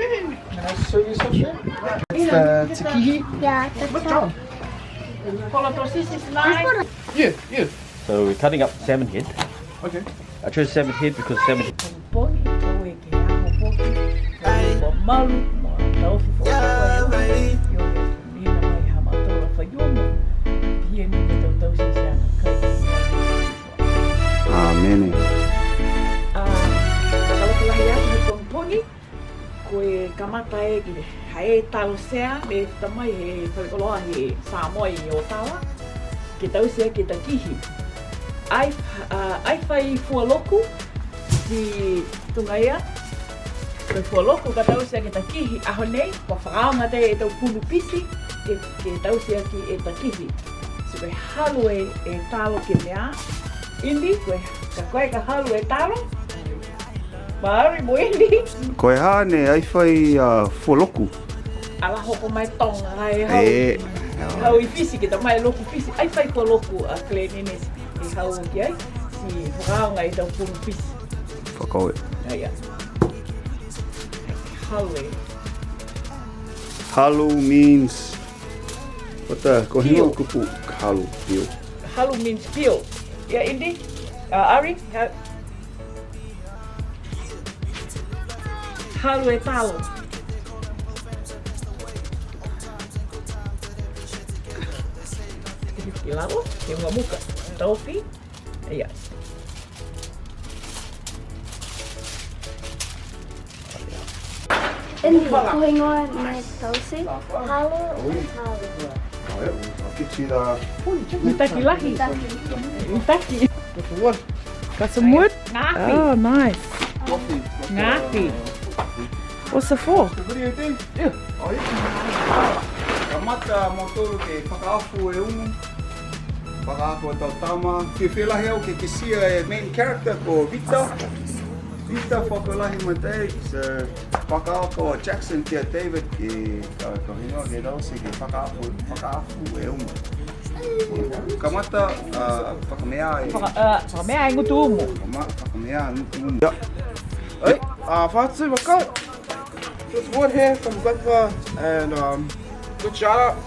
Can I show you something? It's the Takihi. Yeah, that's all. Yeah. So we're cutting up salmon head. Okay. I chose salmon head because salmon. Mene. Koe kamata e ki hae tau sea me tamai he wharekoloa he Samoa i o tawa ke tau sea ke Takihi. Ai whai fualoku ki tungaia koe fualoku ka tau sea ke Takihi aho nei pa whakaonga te e tau punu pisi ke tau sea ki e Takihi. So koe halu e talo ke mea indi koe ka halu e talo Maari mo indi. Koe hane ai whai fualoku. Ala hoko mai tonga ai hau I fisi ki ta mai loku fisi. Ai whai kua loku a klenene I hau ki ai. Si whakaonga I tau punu fisi. Whakau e. Aia. Hau e. Halu means... What the? Ko hingo kupu halu, pio. Halu means pio. Ia indi. Ari. Halu e talo. Ki lago, ke mga muka. Taupi. Aia. Indi, ko ingoa mai tausi. Halo, halo. I'll get you the... Mitaki lahi. Mitaki. What? Got some wood? Ngapi. Oh, nice. Ngapi. What's it for? What do you think? Yeah. Oh, yeah. Kamata motoru ke whakaafu e umu. Whakaafu e tau tama. Ki whilahi au ke kisia e main character ko Vita. Vita whakalahi mai te. So, whakaafu a Jackson kia David ke hingoa ke rausi ke whakaafu e umu. Kamata whakamea e... Whakamea e ngutu umu. Whakamea e ngutu umu. Hey, Fatsu, what's up? Just wood here from Glenfa and good shout out.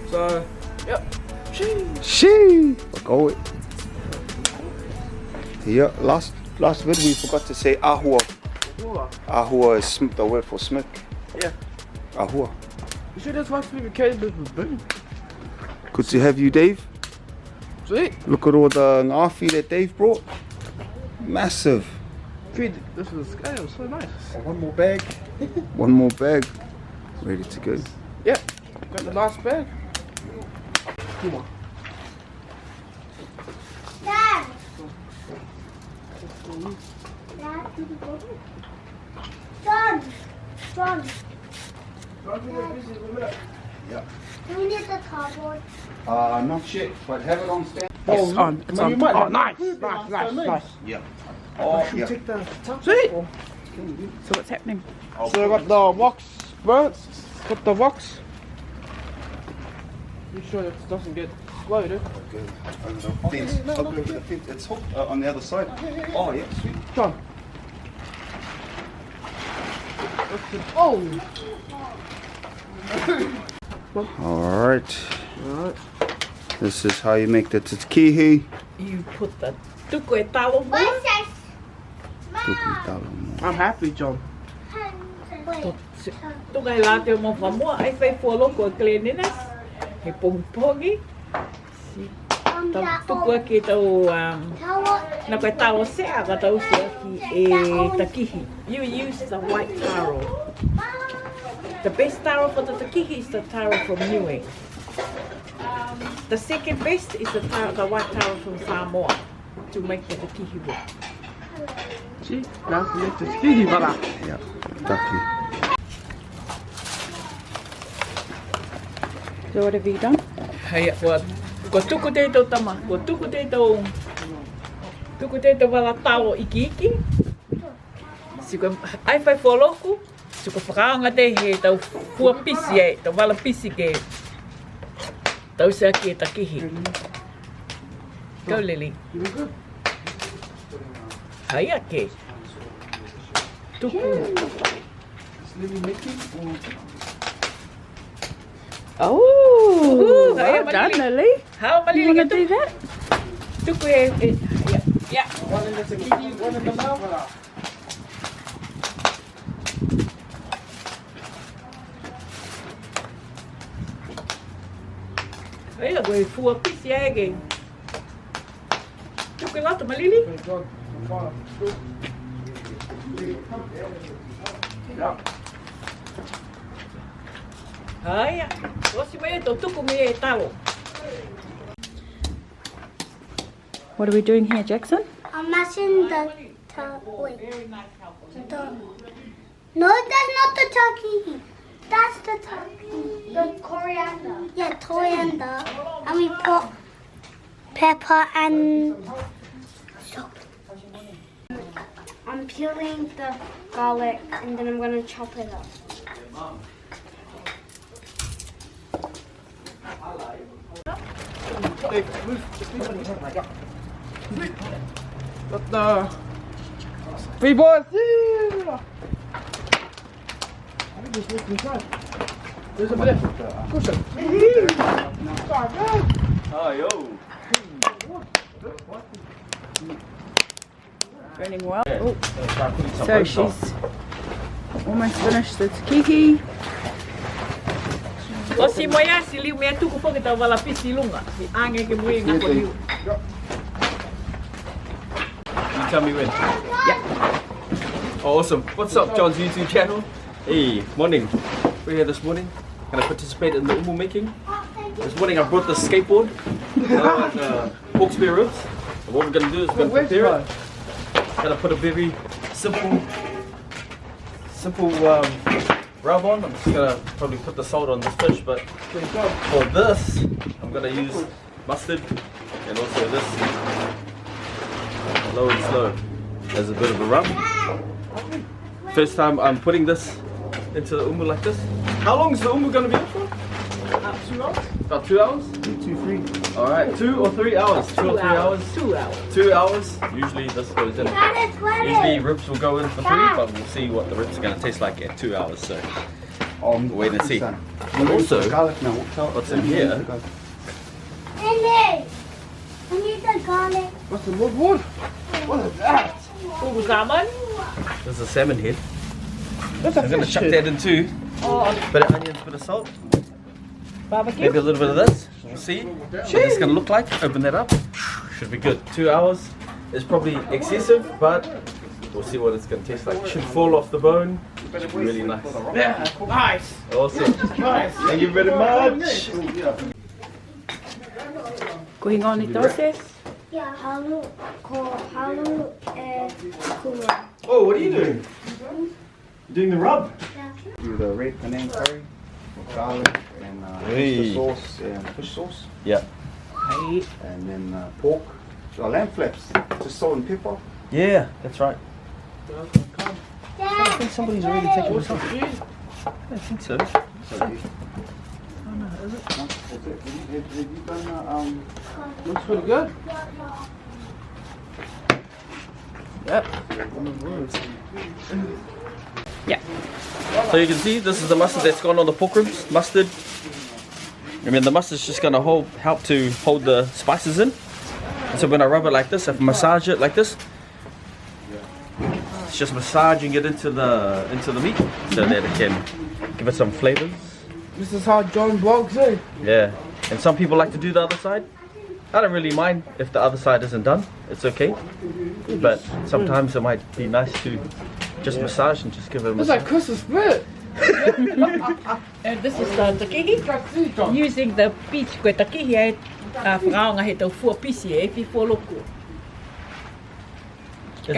So, yep. Shee! Whakau e. Yeah, last bit we forgot to say ahua. Ahua is the word for smoke. Yeah. Ahua. You sure this wants to be carried with boom? Good to have you, Dave. Sweet. Look at all the ngafi that Dave brought. Massive. Feed. This is scale. So nice. One more bag. One more bag. Ready to go. Yep. Got the last bag. Come on. Dad! Dad, John! John! Yeah. Do we need the cardboard? Not yet, but have it on stand. It's on. It's on. Oh, nice. Nice. Yeah. Oh, yeah. Take the top. Sweet. So what's happening? So I got the wax burnt. Got the wax. Make sure it doesn't get exploded. Okay. Over the fence. Over the fence. It's hooked on the other side. Oh, yeah, sweet. John. Oh. Alright. This is how you make the takihi. You put the tuku e talo mo. I'm happy, John. Tukai la te mo famua ai fai fualoko e cleanliness. He pongpongi. Tuku ke tau na koe talo sea ka tau sea ki e Takihi. You use the white taro. The best taro for the Takihi is the taro from Niue. The second best is the white taro from Samoa to make the Takihi work. See? Now we make the takihi, brother. Yeah, taki. So what have you done? Hei, ko tuku teitau tama, ko tuku teitau wala talo iki. Si ko ai fai fualoku, si ko whakaonga te he tau fua pisi e, tau wala pisi ke tau sea ki e Takihi. Go Lily. Hai ake. Tuku. Slimy Mickey. Oh, Ayan, well done, maliliit. Lily. How You malilig want to ito? do that? Ito ko yeah. One in the Takihi, one in the mouth. Ay, agora fua pisiege. Ito ko lang ito malili. Very good. Yeah. Ay, kasi may ito. Ito ko may talo. What are we doing here, Jackson? I'm mashing the wait. No, that's not the Takihi. That's the Takihi. The coriander. Yeah, coriander. And we put pepper and salt. I'm peeling the garlic and then I'm gonna chop it up. Dave, move. Just leave it in your hand like that. Got the three boys. Yeah. I think just left inside. There's a bit. Push it. Oh, yo. Burning well. Yeah. Oh, Start putting some so ribs on. she's almost finished the Takihi. O si moya, si liu mea tuku po kita wala pisi lunga. Si ange ke mui nga po liu. You tell me when. Oh, awesome. What's up, John's YouTube channel? Hey, morning. We're here this morning. Gonna participate in the umu making. This morning I brought the skateboard and pork spare ribs. And what we're gonna do is we're gonna prepare it. Gonna put a very simple rub on. I'm just gonna probably put the salt on this fish, but for this I'm gonna use mustard and also this low and slow as a bit of a rub. First time I'm putting this into the umu like this. How long is the umu gonna be up for? 2 hours. About 2 hours? 2, 3. Alright, 2 or 3 hours. 2 or 3 hours. 2 hours. 2 hours. Usually this goes in. Usually ribs will go in for 3, but we'll see what the ribs are gonna taste like at 2 hours. So wait and see. Also, what's in here? Andy, I need the garlic. What's the wood? What is that? Ubu salmon. There's a salmon head. That's a I'm gonna fish chuck head. that in too. Bit of onions, bit of salt, Barbecue. maybe a little bit of this. We'll see what it's gonna look like. Open that up. Should be good. 2 hours is probably excessive, but we'll see what it's gonna taste like. Should fall off the bone. Should be really nice. Yeah, nice. Awesome. Nice. Thank you very much. Going on entonces. Yeah, halu, kura. Oh, what are you doing? You're doing the rub. Do the red Penang curry with garlic and Hey. oyster sauce and fish sauce, Yeah. and then pork. So lamb flaps, just salt and pepper. Yeah, that's right. I think somebody's already taken this off. I think so. So you, have you done Looks pretty good. Yep. So you can see this is the mustard that's gone on the pork ribs. Mustard. I mean the mustard's just gonna help to hold the spices in. And so when I rub it like this, if I massage it like this, it's just massaging it into the meat so that it can give it some flavors. This is how John vlogs, eh? Yeah. And some people like to do the other side. I don't really mind if the other side isn't done. It's okay. But sometimes it might be nice to just massage and just give it a It's massage. like Christmas spirit. And this is the takihi. Using the peach ko takihi ay whakao nga he tau fua pisi e fi fua loku. Is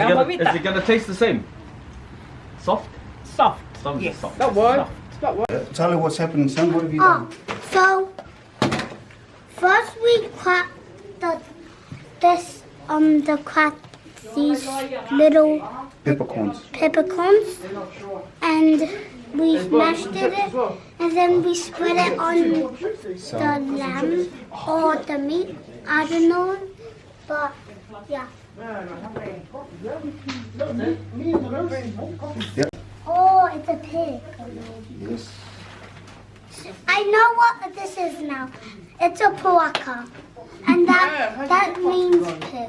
it gonna taste the same? Soft? Soft. Some Yes. soft. That one. No. That one. Tell her what's happening, son. What have you done? So first we crack these little Peppercorns. peppercorns and we mashed it and then we spread it on the lamb or the meat. I don't know, but yeah. Oh, it's a pig. Yes. I know what this is now. It's a puaka. And that means pig.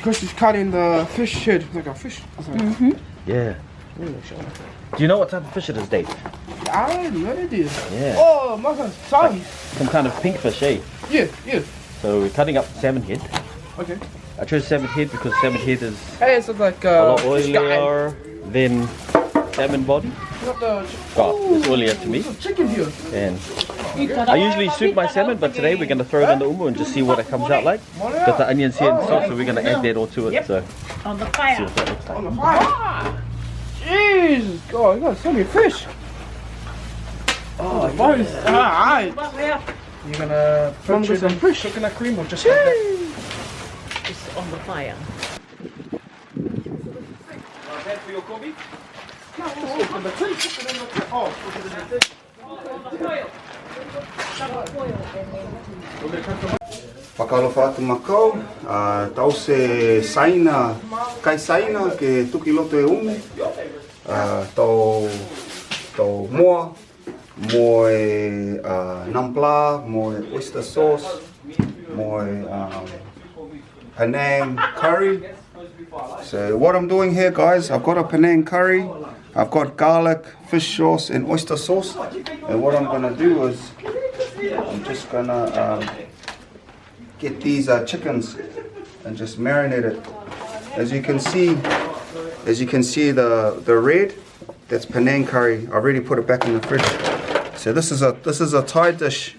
Chris is cutting the fish head. Like a fish. Yeah. Do you know what type of fish it is, Dave? I already know it is. Yeah. Oh, my God. Sorry. Some kind of pink fish, eh? Yeah, yeah. So we're cutting up salmon head. Okay. I chose salmon head because salmon head is Hey, it's like a lot fish guy. oilier than salmon body. Not the Oh, it's oilier to me. chicken here. And I usually soup my salmon, but today we're going to throw it in the umu and just see what it comes out like. Got the onions here and salt, so we're going to add that all to it. So On the see fire. what that looks like. On the fire. Jesus, God, you got so many fish. Oh, boys. Alright. You're going to Put it in fish. coconut cream or just It's on the fire. Head for your corned beef? Open the tin. Put it in the tin. Oh, put it in the tin. Whakalofa atu makau, tau se saina, kai saina ke tuki loto e umu, tau moa, mo e nampla, mo e oyster sauce, mo e Penang curry. So what I'm doing here, guys, I've got a Penang curry, I've got garlic, fish sauce and oyster sauce, and what I'm gonna do is I'm just gonna get these chickens and just marinate it. As you can see the red, that's Penang curry. I already put it back in the fridge. So this is a Thai dish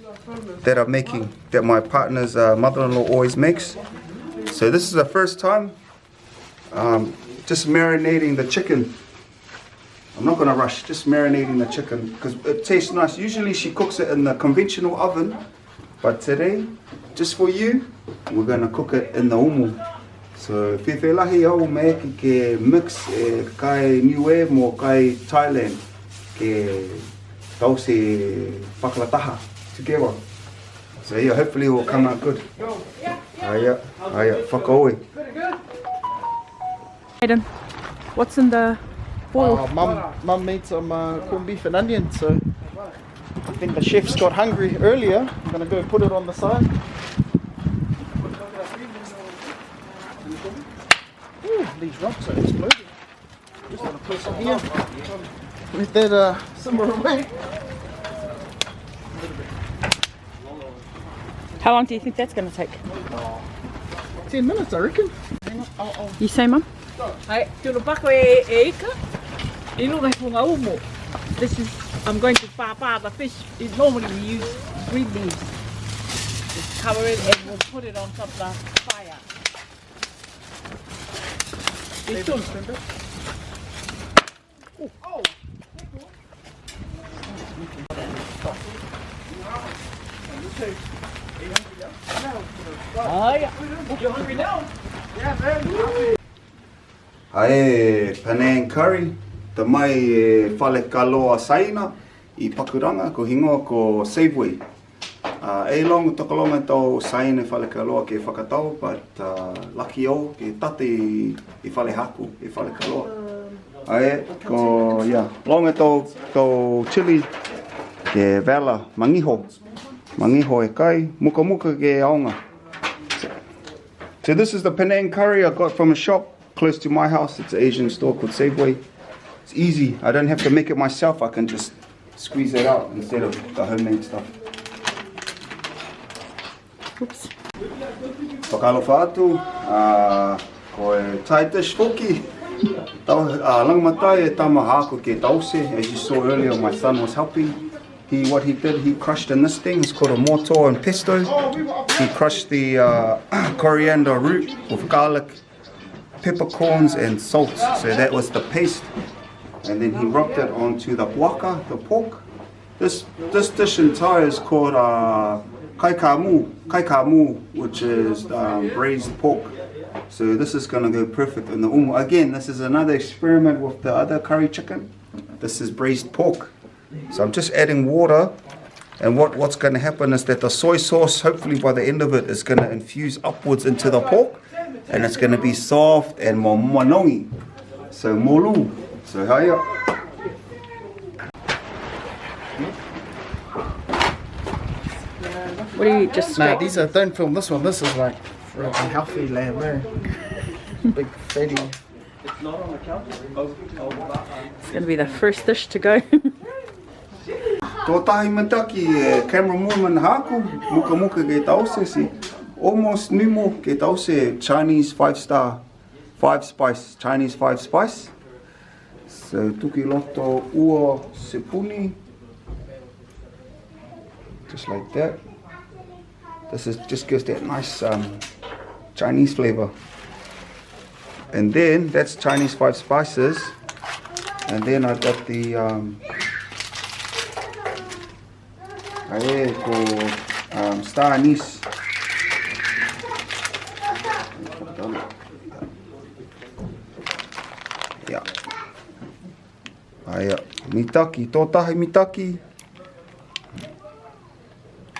that I'm making, that my partner's mother-in-law always makes. So this is the first time just marinating the chicken. I'm not gonna rush, just marinating the chicken because it tastes nice. Usually she cooks it in the conventional oven, but today, just for you, we're gonna cook it in the umu. So whiwhilahi au me ke mix kai niue mo kai Thailand ke tau se whakalataha together. So yeah, hopefully it will come out good. Aya, whakaoi. Hayden, what's in the boil? Mum made some corned beef and onions, so I think the chef's got hungry earlier. I'm gonna go put it on the side. Ooh, these rocks are exploding. Just gonna put some here. Let that simmer away. How long do you think that's going to take? 10 minutes, I reckon. You say, Mum? Hai, tūna pako e ika. I luna he punga umu. I'm going to pāpā the fish. Normally we use green leaves. Just cover it and we'll put it on top of the fire. It's done. You're hungry now? Ae Penang curry, te mai e whale kaloa saina I Pakuranga ko hingoa ko Safeway. E long tokolonga tau saina e whale kaloa ke whakatau, but lucky o ke tate I whale haku, e whale kaloa. Ae ko, yeah, longa tau chili ke vela mangiho. Mangiho e kai, muka muka ke aonga. So this is the Penang curry I got from a shop close to my house. It's an Asian store called Safeway. It's easy. I don't have to make it myself. I can just squeeze it out instead of the homemade stuff. Oops. Whakalofa atu, ko e Thai dish hoki. Langamatai e tamahako ke tause. As you saw earlier, my son was helping. What he did, he crushed in this thing. It's called a mortar and pesto. He crushed the coriander root with garlic, peppercorns and salt. So that was the paste. And then he rubbed it onto the waka, the pork. This dish in Thai is called kai kamu, which is braised pork. So this is going to go perfect in the umu. Again, this is another experiment with the other curry chicken. This is braised pork. So I'm just adding water And what's going to happen is that the soy sauce, hopefully by the end of it, is going to infuse upwards into the pork. And it's going to be soft and more manongi. So molu. So haya. What do you just Nah, scrape? these are, don't film this one. This is like for a healthy lamb, eh? Big fatty. It's not on the counter. It's going to be the first dish to go. Tō tahi mataki e camerawoman haku, muka muka ke tause si. Almost nimo ke tause Chinese 5-star, 5-spice, Chinese 5-spice. So tuki loto ua sepuni. Just like that. This is just gives that nice Chinese flavor. And then that's Chinese 5 spices. And then I got the star anise. Yeah. Aia, mitaki, tō tahi mitaki.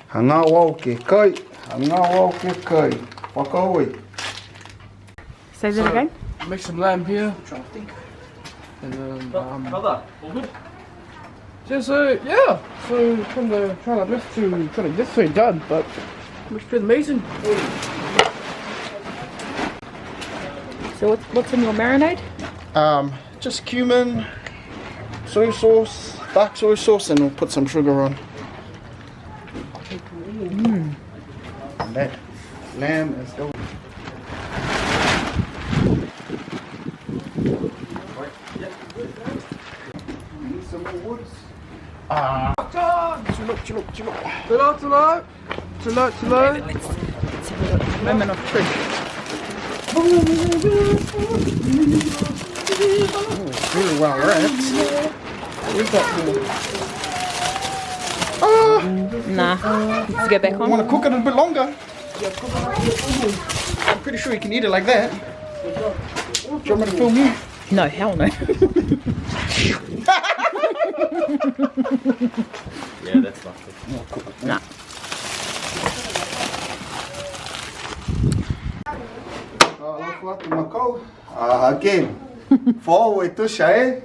Hanga wau ke kai, hanga wau ke kai. Whakaoi. Say that again. Make some lamb here. I'm trying to think. And then, Brother, all good? so yeah. So trying our best to try to get this thing done, but looks pretty amazing. So what's in your marinade? Just cumin, soy sauce, dark soy sauce, and we'll put some sugar on. And that lamb is going. Need some more woods. Tonight. Let's have a moment of truth. Really well wrapped. We've got more. Nah, let's go back I want on. to cook it a bit longer. I'm pretty sure you can eat it like that. Do you want me to film you? No, hell no. Yeah, that's not good. Nah. Again, for to say,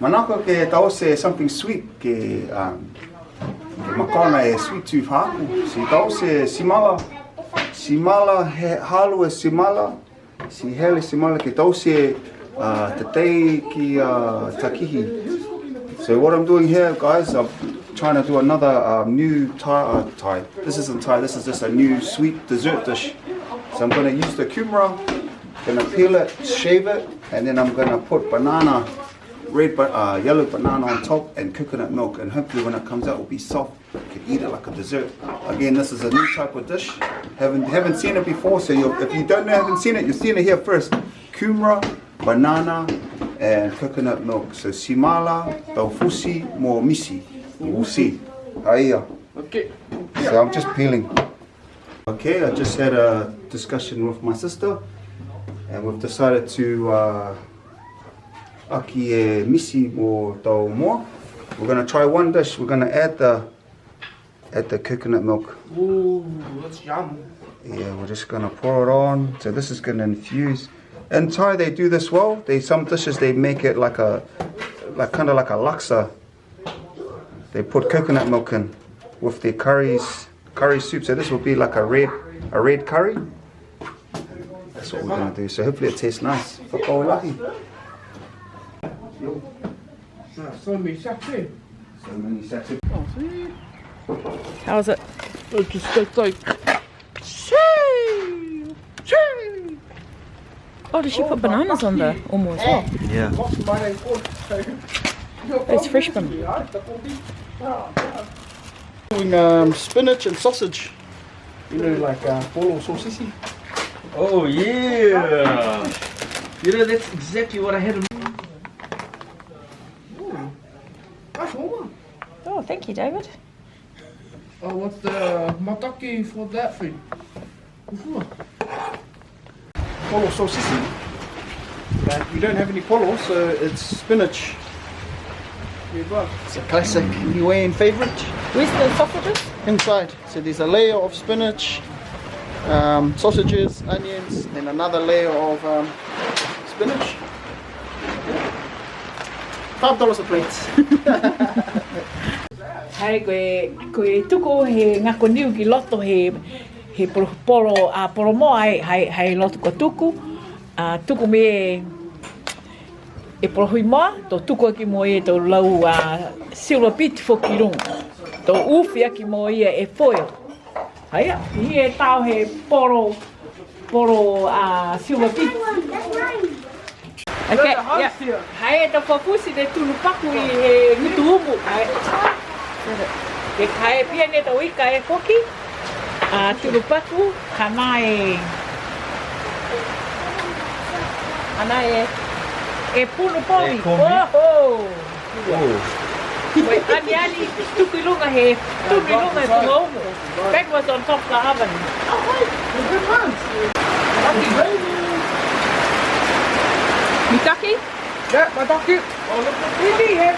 manako ke tau se something sweet ke makona e sweet tooth haku. Si tau se simala he halu e simala, si hele simala ke tau se tatei ki Takihi. So what I'm doing here, guys, I'm trying to do another new Thai. This isn't Thai. This is just a new sweet dessert dish. So I'm going to use the kumara, going to peel it, shave it, and then I'm going to put banana, yellow banana on top and coconut milk. And hopefully when it comes out, it will be soft. You can eat it like a dessert. Again, this is a new type of dish. Haven't seen it before, so if you haven't seen it, you've seen it here first. Kumara, banana, and coconut milk. So simala, taufusi, mo misi. We'll see. Aia. Okay. So I'm just peeling. Okay, I just had a discussion with my sister, and we've decided to aki e misi mo tau mo. We're gonna try one dish. We're gonna add the coconut milk. Ooh, that's yum. Yeah, we're just gonna pour it on. So this is gonna infuse. In Thai, they do this well. Some dishes they make it like kind of like a laksa. They put coconut milk in with their curry soup. So this will be like a red curry. That's what we're gonna do. So hopefully it tastes nice. Whakaolahi. So many sachet. So many sachet. How's it? It just tastes like. Oh, does she put bananas on the umu as well? Yeah. It's fresh banana. Doing spinach and sausage. You know, like polo sausage. Oh yeah. You know, that's exactly what I had in That's all. Oh, thank you, David. Oh, what's the mataki for that thing? Polo sausage. But we don't have any polo, so it's spinach. It's a classic Niuean favourite. Where's the sausages? Inside, so there's a layer of spinach, sausages, onions, then another layer of spinach. $5 a plate. Hai koe tuko he ngako niu ki loto he poro moa hai loto ko tuku. Tuku me e poro hui moa, to tuku aki mo e to lau silver pit foki rung. To uwhi aki mo ia e foil. Haia, hi e tau he poro silver pit. Okay, yeah. Hai e to fofusi de tunu paku I he ngutu umu. Ke kai pia ne to ika e koki. Tunu paku kana e punu pomi. Oh. Wait, ani tuku lunga he punu umu. Back was on top of the oven. Oh, wait, the good ones. Mitaki? Yeah, my ducky. Oh, look at Bibi here,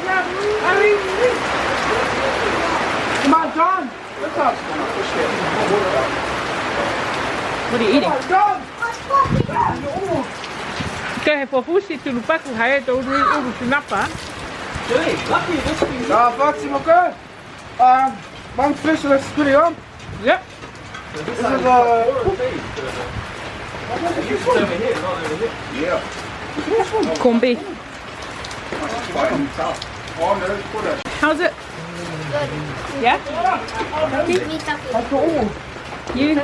Come on, John. Look up. What are you eating? John. Kaya he fofusi tunu paku hai to uru tinapa. Foxy, my girl. One fish, let's put it on. Yep. This is Yeah. Corned beef. How's it? Good. Yeah? You?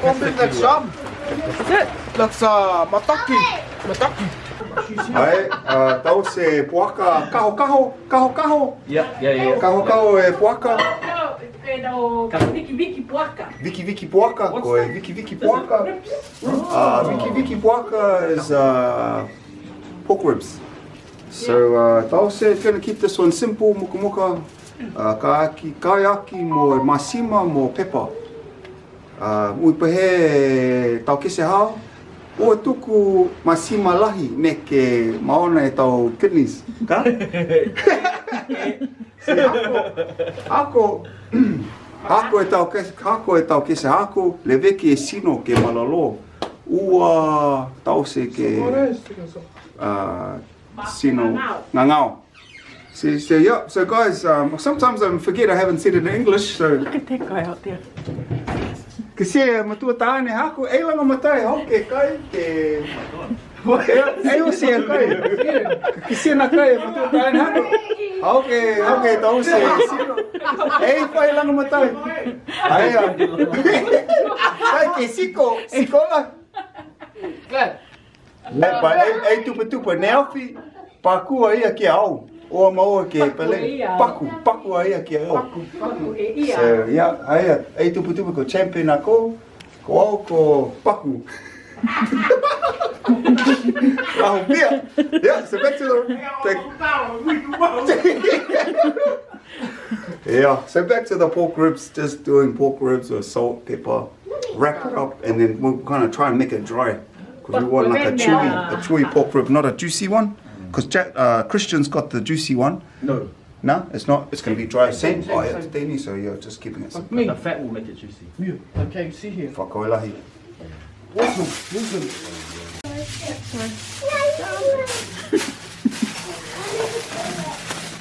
one bit like some. Is it? That's mataki. Ai, tau se puaka kaho. Yeah. Kaho e puaka. Viki puaka. Viki puaka, koe Viki puaka. Viki puaka is pork ribs. So tau se gonna keep this one simple, muka. Kaiaki mo masima mo pepper. Ui pehe tau kese hao. O tuku masima lahi me ke maona e tau kidneys. Ka? Hako e tau kese hako, le veke e sino ke malalo. Ua tau se ke sino ngangao. So guys, sometimes I forget I haven't said it in English, so... Look at that guy out there. Kasi matua tāne hako, e langa matai hoke kai ke... E o se kai. Kasi na kai matua tāne hako. Hoke tau se sino. E pai langa matai. Aia. Kai ke siko la. Pa e tupa neofi, pakua ia ki au. O maua ke pele paku ai ki au. So yeah, ai tupu ko champion ako. Ko au ko paku. Oh beer. Yeah, so back to yeah, so back to the pork ribs, just doing pork ribs with salt, pepper, wrap it up and then we're going to try and make it dry. Because we want like a chewy pork rib, not a juicy one. Because Christian's got the juicy one. No, it's not. It's going to be dry. Same. Oh, yeah, it's daily, so you're just keeping it simple. The fat will make it juicy. Yeah. Okay, see here. Whakaolahi. Listen.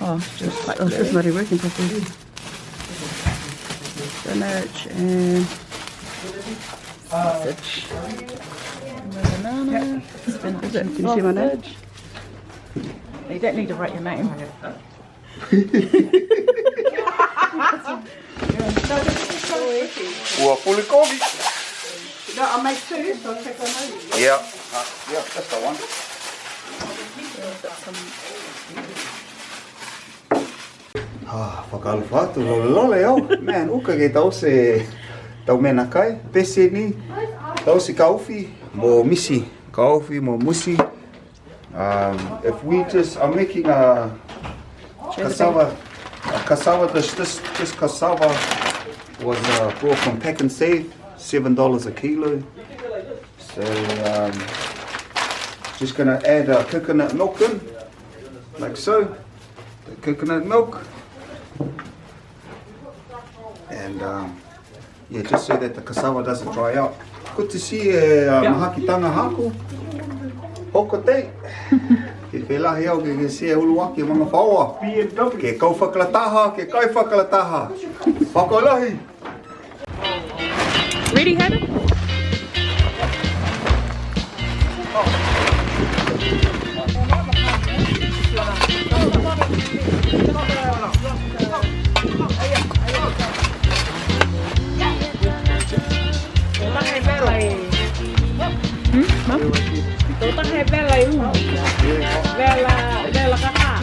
Oh, just like it's not working properly. Spinach and sausage. Banana. Spinach. Is it? Can you see my name? You don't need to write your name. Ua pulikovi. No, I'll make two, so I'll take one over. Yeah. Yeah, that's the one. Whakaalufatu, lole au. Man, uka ke tau se tau mena kai. Pese ni, tau se kaufi, mo misi. Kaufi, mo musi. If we just are making a cassava dish, this cassava was brought from Pack and Save, $7 a kilo. So Just gonna add coconut milk in, like so. The coconut milk. And yeah, just so that the cassava doesn't dry out. Good to see mahakitanga haku. Hoko te. Ke whelahi au ke sea uluaki mga whaua. Ke kau whakalataha, ke kai whakalataha. Whakalahi. Ready, Hannah? Tôi tắt hay bé lấy không? Bé là các hạ.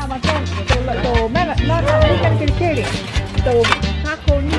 Mà tôi lại tổ mẹ lại nó lấy cái kia đi. Tổ khác cô nhỉ?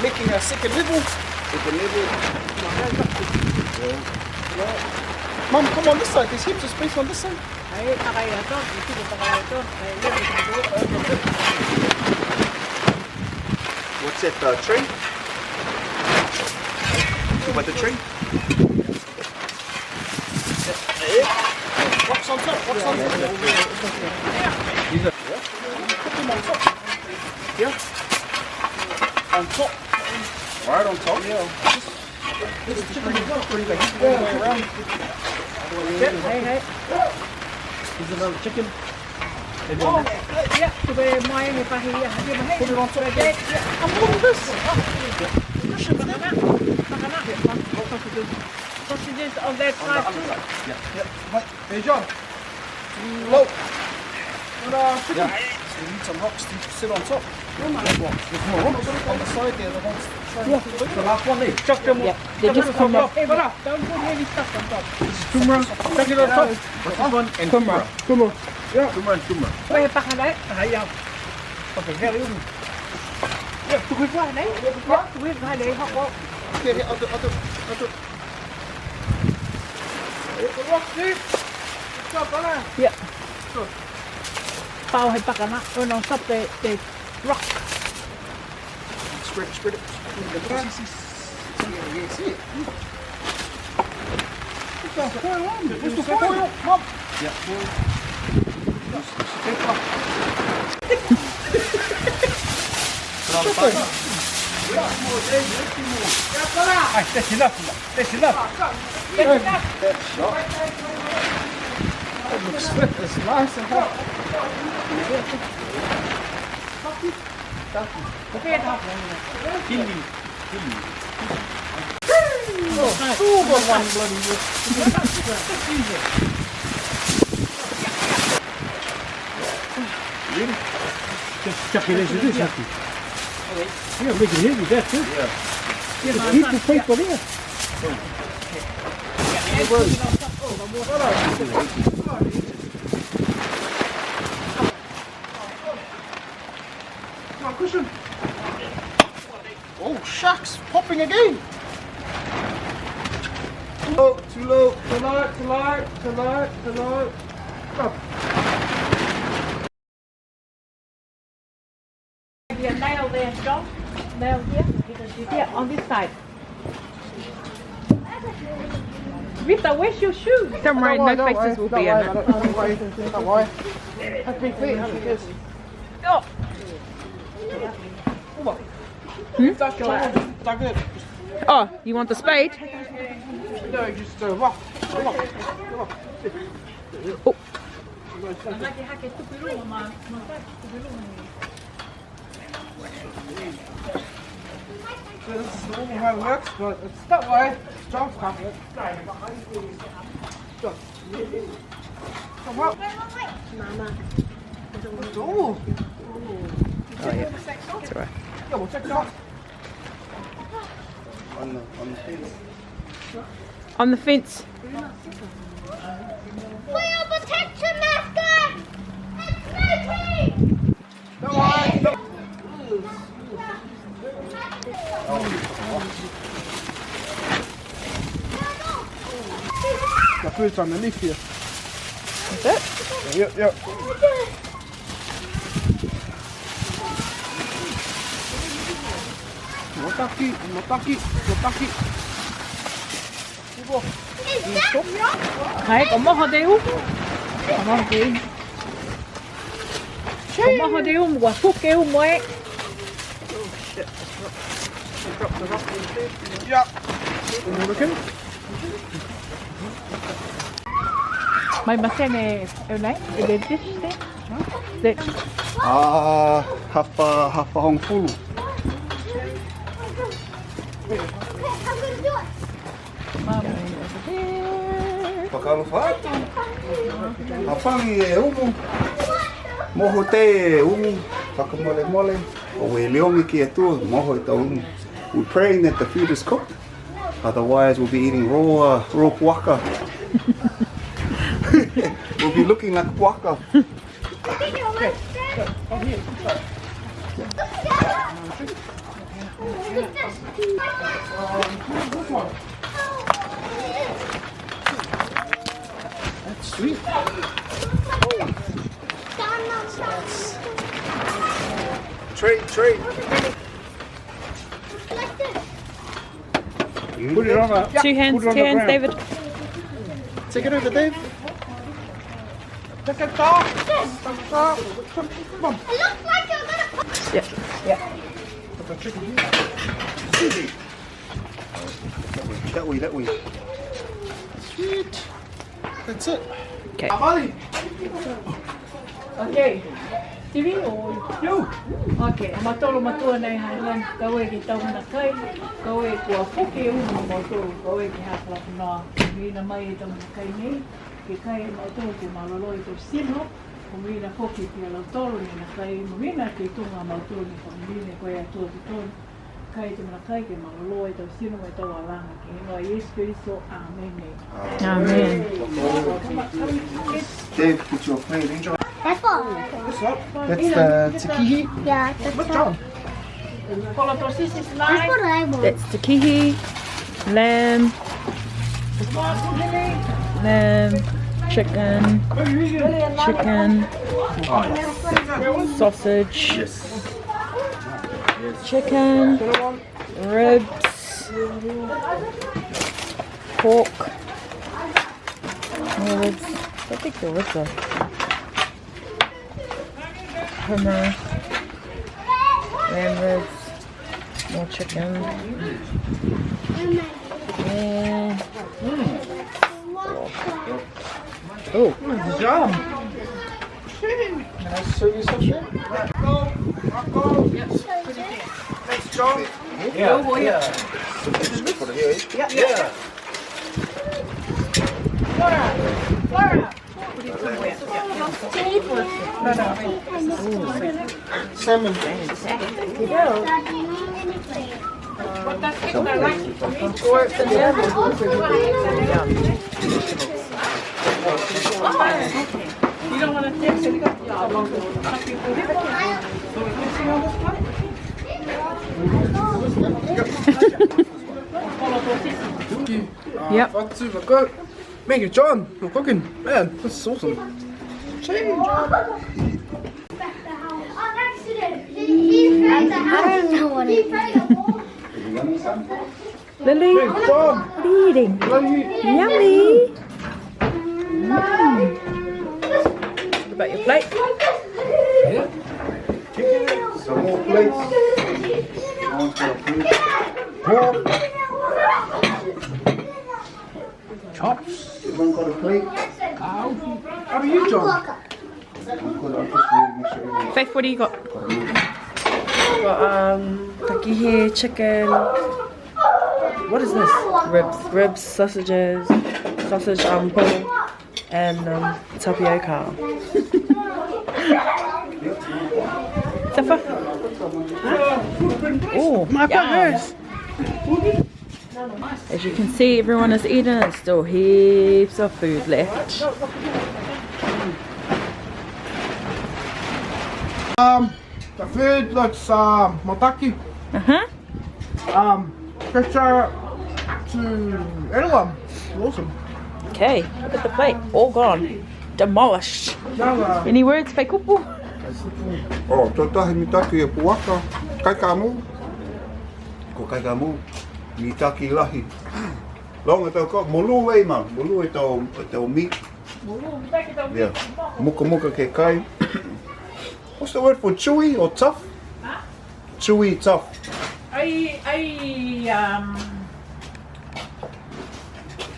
Making a second level. Mum, come on this side. There's heaps of space on this side. What's that tree? You want the tree? Rocks on top. Rocks on top. Put them on top. Yeah. On top. Right on top? Yeah. This is chicken as well. Pretty big. All the way around. Hey. Here's another chicken. Oh, yeah, to be my only part here. Put it on top. Yeah, I'm all this. Sausages on that side too. Wait, hey John. Low. Yeah. So we need some rocks to sit on top. There's more rocks on the side there. The last one there. Chuck them. Yeah, they just come up. Hey, don't put heavy stuff on top. This is kumra. Take it on top. What's this one? And kumra. Kumra. Yeah. Kumra and kumra. Where back on that? Okay, here you go. Yeah, to which one, eh? Yeah, to which one, eh? Hot rock. Okay, I'll do. The rock, dude. Stop on that. Yeah. Bao hay back on that. Oh no, stop the rock. Spread it. See it. What's the foil? Mum. Yeah. Hey, that's enough. That's enough. It looks fit. It's nice and hot. Really? Just chuck it as it is, Happy. Yeah, make it heavy, that too. Yeah, the heat will paper there. Come on, cushion. Oh, shucks, popping again. Too low, too low, too low, too low, too low, too low. Stop. Be a nail there, John. Nail here. Here, on this side. Rita, where's your shoes? Don't worry, no faces will be in it. Don't worry. Don't worry. Have big feet, haven't you? Oh. That's it. Oh, you want the spade? No, just rough. Oh. So this is normally how it works, but it's that way. John's happy. Come up. Mama. Oh. Oh yeah, that's alright. Yeah, we'll check it out. On the fence. On the fence. Wheel protection mascot! It's Takihi! Don't worry. The food's underneath here. Is it? Yep, yep. Motaki. Hey, có một hộp điếu. Có một gì? Có một hộp điếu, một quả thuốc kêu mới. Yep. Looking. Mày mà xem này, em lấy, em đến dish đấy. Hapa hong fulu. I'm gonna do it. Pakalofatu. Hapangi e umu. Moho te umu. Pakamole mole. O e leongi ki e tua. Moho e ta umu. We're praying that the food is cooked. Otherwise, we'll be eating raw puaka. We'll be looking like puaka. That's sweet. Trade. Put it on a... Two hands, David. Take it over, Dave. Take it off. It looks like you're gonna put Yeah. That way. Sweet. That's it. Okay. Buddy. Okay. Tiri o you. Okay, matolo matua nei hailan kau e ki tau na kai. Kau e kua foke u matolo kau e ki hapa na mina mai e tau na kai nei. Ki kai matolo ki malolo i tau sino. Kumina foke ki ala tolo ni na kai mina ki tunga matolo ni kumina koe a tolo tolo. Kai te mana kai ke malolo i tau sino e tau alanga ki no Yesu Christo. Amen. Amen. Dave, get your plate. Enjoy. That's all. That's the Takihi. Yeah, that's all. Kolotosis is That's nice. what I want. That's Takihi, lamb, chicken, sausage, chicken, ribs, pork, More ribs. I think the ribs are hummer, lamb ribs, more chicken. And oh, Good job. Can I serve you some shit? Thanks, John. Put it here. Yeah. Salmon. You don't want to take it. Yep. Fatsu, my God. Thank you, John. For cooking. Man, this is awesome. Change. I don't know what it is. Lily, Thanks, John. what are you eating? Love you. Yummy. What about your plate? Some more plates. Chops. Everyone got a plate? How are you, John? Faith, what do you got? Got Takihi chicken. What is this? Ribs, sausages, sausage bowl, and tapioca. Safa. Oh, my goodness! As you can see, everyone is eating. There's still heaps of food left. The food looks Mataki. Picture to anyone. Awesome. Okay, look at the plate. All gone. Demolished. Now, Any words, Paikupu? Oh, tō tahi mi taki e puaka. Kai ka mu. Ko kai ka mu. Mi taki lahi. Longa tau ko. Molu e ma. Molu e tau meat. Yeah. Muka muka ke kai. What's the word for chewy or tough? Huh? Chewy, tough.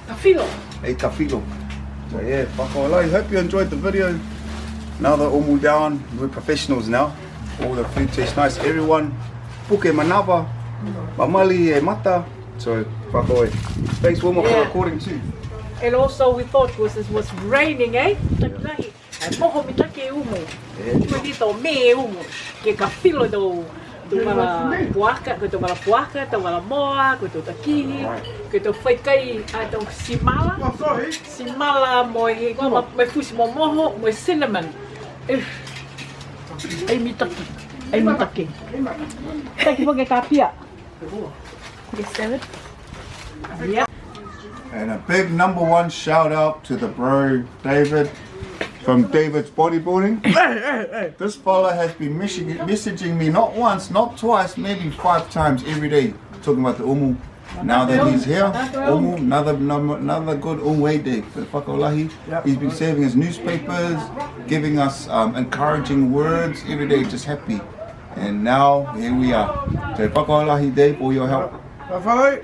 Tafilo. Hey, tafilo. So yeah, whakaolai. Hope you enjoyed the video. Now they're all down. We're professionals now. All the food tastes nice. Everyone, puke manawa, mamali e mata. So whakaoi. Thanks Wilma for recording too. And also we thought it was raining, eh? Takihi. And poho mi take umu. Ko dito me umu. Ke ka filo do mala puaka, ko mala puaka, mala moa, ko takihi, ko whaikai ato simala. oh, sorry. Simala mo e me fusi mo moho, mo cinnamon. Ai mi taki. Ai mi taki. Taki po ke kapia. Yes, David. Yeah. And a big #1 shout out to the bro David from David's Bodybuilding. This fella has been messaging me not once, not twice, maybe 5 times every day, talking about the Umu. Now that he's here, Umu, another good Umu day for Whakaolahi. He's been saving his newspapers, giving us encouraging words every day, just happy. And now here we are. So Whakaolahi Day for your help. Follow.